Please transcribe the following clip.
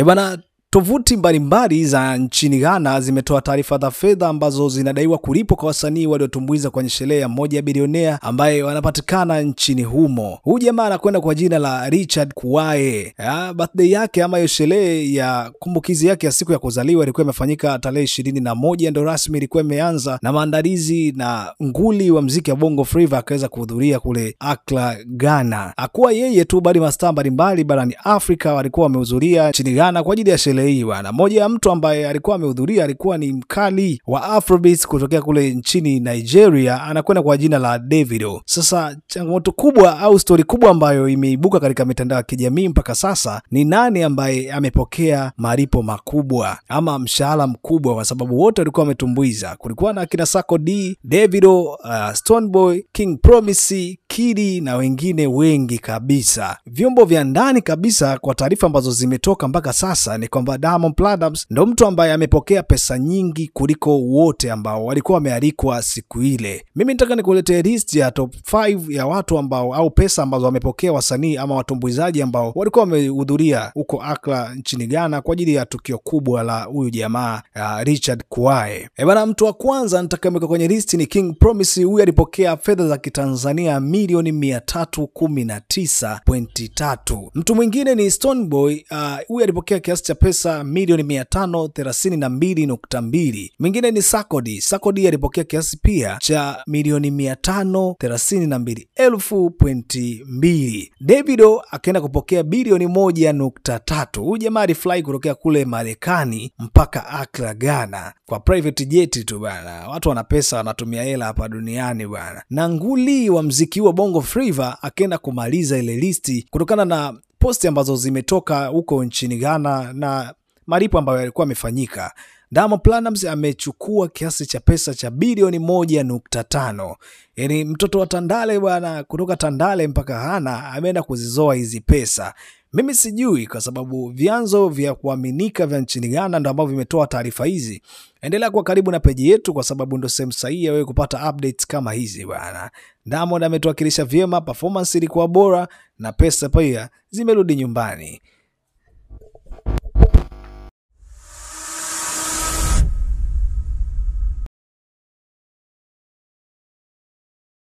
Bana, tovuti mbalimbali za nchini Ghana zimetoa taarifa za fedha ambazo zinadaiwa kulipwa kwa wasanii waliotumbuiza kwenye sherehe ya mmoja bilionea ambaye wanapatikana nchini humo. Huyu jamaa anakwenda kwa jina la Richard Kuwae. Birthday yake ama hiyo sherehe ya kumbukizi yake ya siku ya kuzaliwa ilikuwa imefanyika tarehe 21, ndio rasmi ilikuwa imeanza na maandalizi, na nguli wa muziki wa Bongo Flava akaweza kuhudhuria kule Accra, Ghana. Hakuwa yeye tu bali mastaa mbalimbali barani Afrika walikuwa wamehudhuria nchini Ghana kwa ajili ya sherehe hii bwana. Mmoja ya mtu ambaye alikuwa amehudhuria alikuwa ni mkali wa Afrobeats kutokea kule nchini Nigeria, anakwenda kwa jina la Davido. Sasa changamoto kubwa au story kubwa ambayo imeibuka katika mitandao ya kijamii mpaka sasa ni nani ambaye amepokea malipo makubwa ama mshahara mkubwa, kwa sababu wote walikuwa wametumbuiza. Kulikuwa na kina Sako D, Davido, Stonebwoy, King Promise, Kidi na wengine wengi kabisa. Vyombo vya ndani kabisa kwa taarifa ambazo zimetoka mpaka sasa ni kwamba Diamond Platnumz ndo mtu ambaye amepokea pesa nyingi kuliko wote ambao walikuwa wamealikwa siku ile. Mimi nataka nikuletee list ya top 5 ya watu ambao au pesa ambazo wamepokea wasanii ama watumbuizaji ambao walikuwa wamehudhuria huko Accra nchini Ghana kwa ajili ya tukio kubwa la huyu jamaa Richard Kuwae. Bana, mtu wa kwanza nitakamweka kwenye list ni King Promise. Huyu alipokea fedha za Kitanzania milioni 319.3. Mtu mwingine ni Stonebwoy. Huyu alipokea kiasi cha pesa milioni 532.2. Mwingine ni Sako D. Sako D alipokea kiasi pia cha milioni 532.2. Davido akaenda kupokea bilioni 1.3. Huyu jamaa alifly kutokea kule Marekani mpaka Accra, Ghana kwa private jet tu bana. Watu wana pesa, wanatumia hela hapa duniani bana. Na nguli wa muziki wa Bongo Flava akaenda kumaliza ile listi kutokana na posti ambazo zimetoka huko nchini Ghana na malipo ambayo yalikuwa yamefanyika. Diamond Platnumz amechukua kiasi cha pesa cha bilioni 1.5. Yaani mtoto wa Tandale bwana, kutoka Tandale mpaka Ghana ameenda kuzizoa hizi pesa. Mimi sijui, kwa sababu vyanzo vya kuaminika vya nchini Ghana ndio ambavyo vimetoa taarifa hizi. Endelea kuwa karibu na peji yetu kwa sababu ndio sehemu sahihi ya wewe kupata updates kama hizi bwana. Diamond ametuwakilisha vyema, performance ilikuwa bora na pesa pia zimerudi nyumbani.